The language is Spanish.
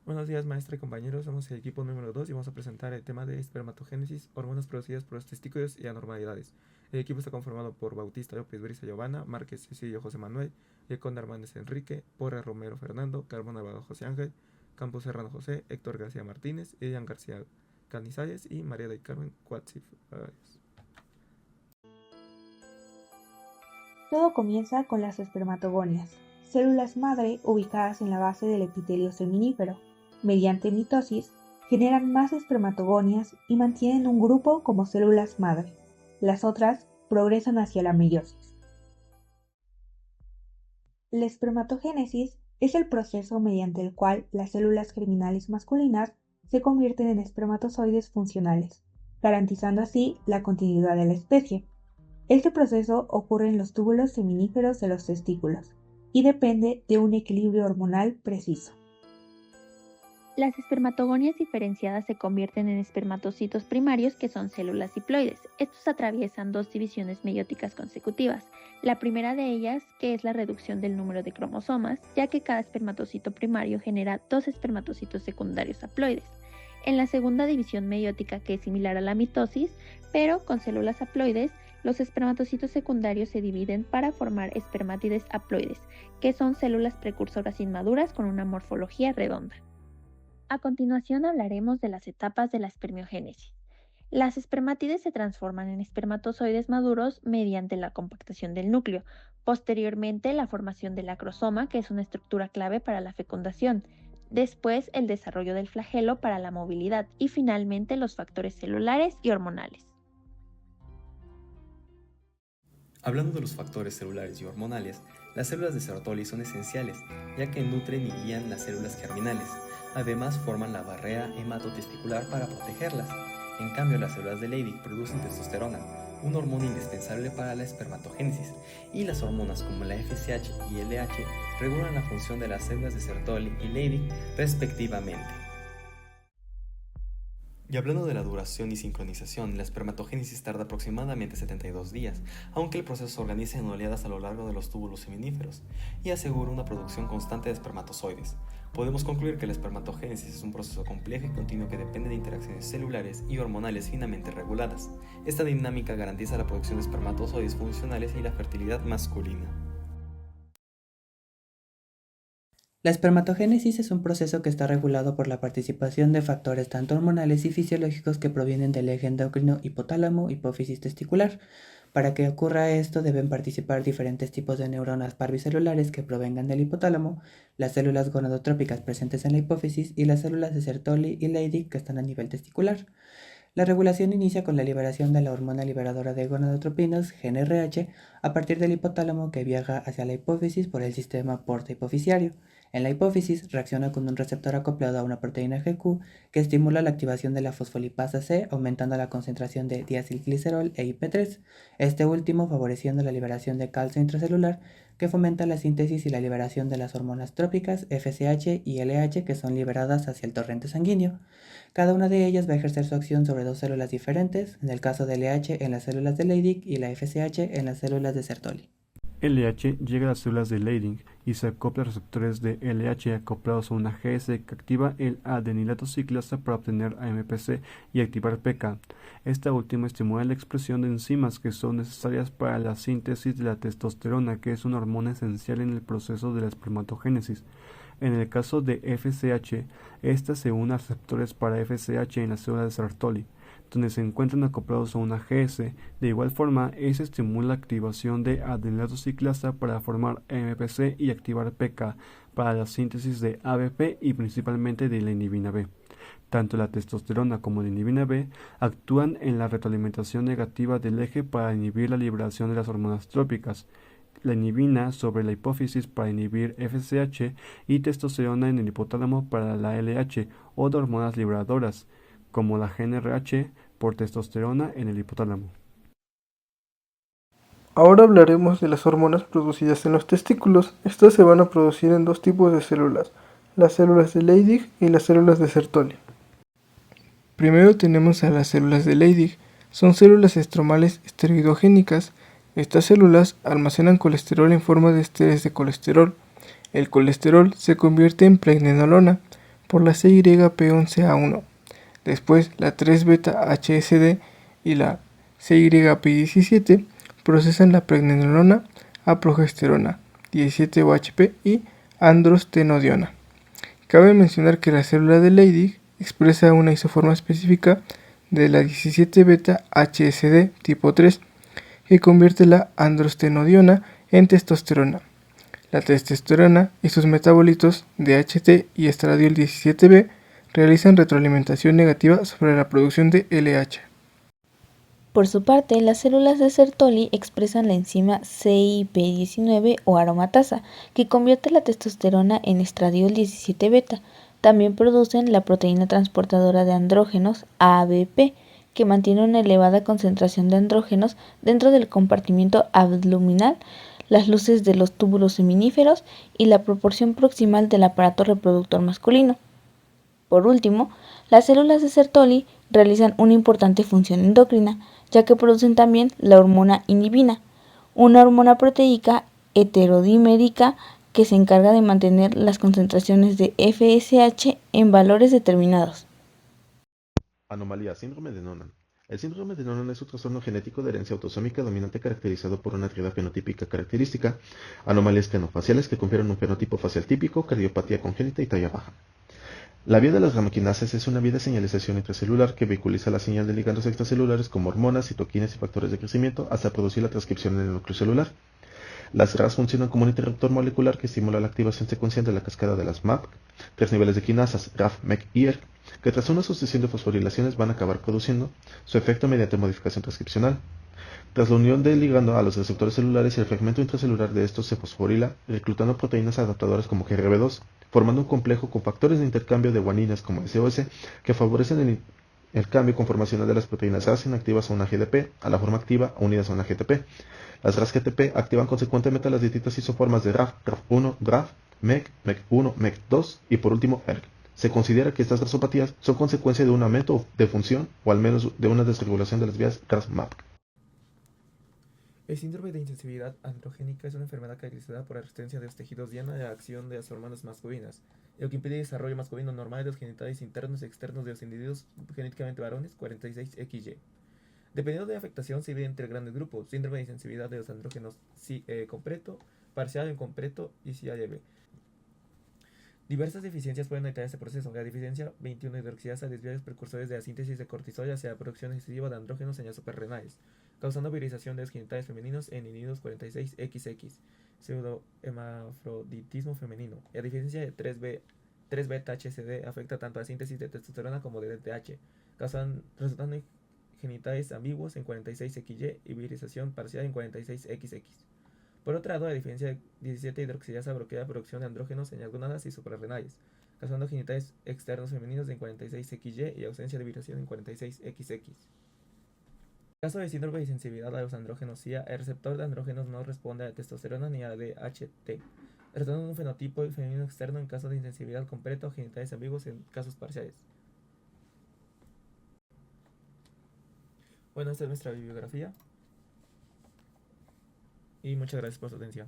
Buenos días, maestra y compañeros. Somos el equipo número 2 y vamos a presentar el tema de espermatogénesis, hormonas producidas por los testículos y anormalidades. El equipo está conformado por Bautista López Brisa Giovanna, Márquez Cecilio José Manuel, Yeconda Hernández Enrique, Porra Romero Fernando, Carbona Navarro José Ángel, Campos Serrano José, Héctor García Martínez, Elian García Canizales y María del Carmen Cuatzif. Todo comienza con las espermatogonias, células madre ubicadas en la base del epitelio seminífero. Mediante mitosis, generan más espermatogonias y mantienen un grupo como células madre. Las otras progresan hacia la meiosis. La espermatogénesis es el proceso mediante el cual las células germinales masculinas se convierten en espermatozoides funcionales, garantizando así la continuidad de la especie. Este proceso ocurre en los túbulos seminíferos de los testículos y depende de un equilibrio hormonal preciso. Las espermatogonias diferenciadas se convierten en espermatocitos primarios, que son células diploides. Estos atraviesan dos divisiones meióticas consecutivas. La primera de ellas, que es la reducción del número de cromosomas, ya que cada espermatocito primario genera dos espermatocitos secundarios haploides. En la segunda división meiótica, que es similar a la mitosis, pero con células haploides, los espermatocitos secundarios se dividen para formar espermátides haploides, que son células precursoras inmaduras con una morfología redonda. A continuación hablaremos de las etapas de la espermiogénesis. Las espermátides se transforman en espermatozoides maduros mediante la compactación del núcleo, posteriormente la formación del acrosoma, que es una estructura clave para la fecundación, después el desarrollo del flagelo para la movilidad y finalmente los factores celulares y hormonales. Hablando de los factores celulares y hormonales, las células de Sertoli son esenciales, ya que nutren y guían las células germinales. Además, forman la barrera hematotesticular para protegerlas. En cambio, las células de Leydig producen testosterona, una hormona indispensable para la espermatogénesis, y las hormonas como la FSH y LH regulan la función de las células de Sertoli y Leydig respectivamente. Y hablando de la duración y sincronización, la espermatogénesis tarda aproximadamente 72 días, aunque el proceso se organiza en oleadas a lo largo de los túbulos seminíferos y asegura una producción constante de espermatozoides. Podemos concluir que la espermatogénesis es un proceso complejo y continuo que depende de interacciones celulares y hormonales finamente reguladas. Esta dinámica garantiza la producción de espermatozoides funcionales y la fertilidad masculina. La espermatogénesis es un proceso que está regulado por la participación de factores tanto hormonales y fisiológicos que provienen del eje endocrino hipotálamo, hipófisis testicular. Para que ocurra esto deben participar diferentes tipos de neuronas parvicelulares que provengan del hipotálamo, las células gonadotrópicas presentes en la hipófisis y las células de Sertoli y Leydig que están a nivel testicular. La regulación inicia con la liberación de la hormona liberadora de gonadotropinas, GnRH, a partir del hipotálamo que viaja hacia la hipófisis por el sistema porta-hipofisiario. En la hipófisis reacciona con un receptor acoplado a una proteína GQ que estimula la activación de la fosfolipasa C, aumentando la concentración de diacilglicerol e IP3, este último favoreciendo la liberación de calcio intracelular que fomenta la síntesis y la liberación de las hormonas trópicas FSH y LH que son liberadas hacia el torrente sanguíneo. Cada una de ellas va a ejercer su acción sobre dos células diferentes, en el caso de LH en las células de Leydig y la FSH en las células de Sertoli. LH llega a las células de Leydig y se acopla a receptores de LH acoplados a una GS que activa el adenilato ciclasa para obtener AMPC y activar PK. Esta última estimula la expresión de enzimas que son necesarias para la síntesis de la testosterona, que es una hormona esencial en el proceso de la espermatogénesis. En el caso de FSH, esta se une a receptores para FSH en las células de Sertoli, donde se encuentran acoplados a una GS. De igual forma, ese estimula la activación de adenilato ciclasa para formar AMPC y activar PK para la síntesis de ABP y principalmente de la inhibina B. Tanto la testosterona como la inhibina B actúan en la retroalimentación negativa del eje para inhibir la liberación de las hormonas trópicas. La inhibina sobre la hipófisis para inhibir FSH y testosterona en el hipotálamo para la LH o de hormonas liberadoras, como la GnRH por testosterona en el hipotálamo. Ahora hablaremos de las hormonas producidas en los testículos. Estas se van a producir en dos tipos de células, las células de Leydig y las células de Sertoli. Primero tenemos a las células de Leydig. Son células estromales esteroidogénicas. Estas células almacenan colesterol en forma de esteres de colesterol. El colesterol se convierte en pregnenolona, por la CYP11A1. Después, la 3-beta-HSD y la CYP17 procesan la pregnenolona a progesterona, 17-OHP y androstenediona. Cabe mencionar que la célula de Leydig expresa una isoforma específica de la 17-beta-HSD tipo 3 que convierte la androstenediona en testosterona. La testosterona y sus metabolitos DHT y estradiol 17B realizan retroalimentación negativa sobre la producción de LH. Por su parte, las células de Sertoli expresan la enzima CYP19 o aromatasa, que convierte la testosterona en estradiol 17-beta. También producen la proteína transportadora de andrógenos, ABP, que mantiene una elevada concentración de andrógenos dentro del compartimiento abdominal, las luces de los túbulos seminíferos y la proporción proximal del aparato reproductor masculino. Por último, las células de Sertoli realizan una importante función endocrina, ya que producen también la hormona inhibina, una hormona proteica heterodimérica que se encarga de mantener las concentraciones de FSH en valores determinados. Anomalía síndrome de Noonan. El síndrome de Noonan es un trastorno genético de herencia autosómica dominante caracterizado por una triada fenotípica característica, anomalías cranofaciales que confieren un fenotipo facial típico, cardiopatía congénita y talla baja. La vía de las ramoquinasas es una vía de señalización intracelular que vehiculiza la señal de ligandos extracelulares como hormonas, citoquinas y factores de crecimiento hasta producir la transcripción en el núcleo celular. Las RAS funcionan como un interruptor molecular que estimula la activación secuencial de la cascada de las MAP, tres niveles de quinasas, RAF, MEK y ERK, que tras una sucesión de fosforilaciones van a acabar produciendo su efecto mediante modificación transcripcional. Tras la unión del ligando a los receptores celulares, el fragmento intracelular de estos se fosforila, reclutando proteínas adaptadoras como GRB2, formando un complejo con factores de intercambio de guaninas como SOS que favorecen el cambio conformacional de las proteínas RAS inactivas a una GDP, a la forma activa unidas a una GTP. Las RAS GTP activan consecuentemente las distintas isoformas de RAF, RAF1, RAF, MEK, MEK1, MEK2 y por último ERK. Se considera que estas rasopatías son consecuencia de un aumento de función o al menos de una desregulación de las vías RAS-MAP. El síndrome de insensibilidad androgénica es una enfermedad caracterizada por la resistencia de los tejidos diana a la acción de las hormonas masculinas, lo que impide el desarrollo masculino normal de los genitales internos y externos de los individuos genéticamente varones 46XY. Dependiendo de la afectación, se divide entre grandes grupos: síndrome de insensibilidad de los andrógenos completo, parcial o incompleto y CIAB. Diversas deficiencias pueden alterar este proceso. La deficiencia 21-hidroxilasa desvía los precursores de la síntesis de cortisol hacia la producción excesiva de andrógenos en las suprarrenales, causando virilización de los genitales femeninos en individuos 46XX, pseudohermafroditismo femenino. La deficiencia de 3-beta-HSD afecta tanto a la síntesis de testosterona como de DHT, resultando en genitales ambiguos en 46XY y virilización parcial en 46XX. Por otro lado, la diferencia de 17-hidroxilasa bloquea la producción de andrógenos en las gónadas y suprarrenales, causando genitales externos femeninos en 46XY y ausencia de virilización en 46XX. En caso de síndrome de sensibilidad a los andrógenos CIA, el receptor de andrógenos no responde a la testosterona ni a la DHT, resultando en un fenotipo femenino externo en caso de insensibilidad completa o genitales ambiguos en casos parciales. Bueno, esta es nuestra bibliografía y muchas gracias por su atención.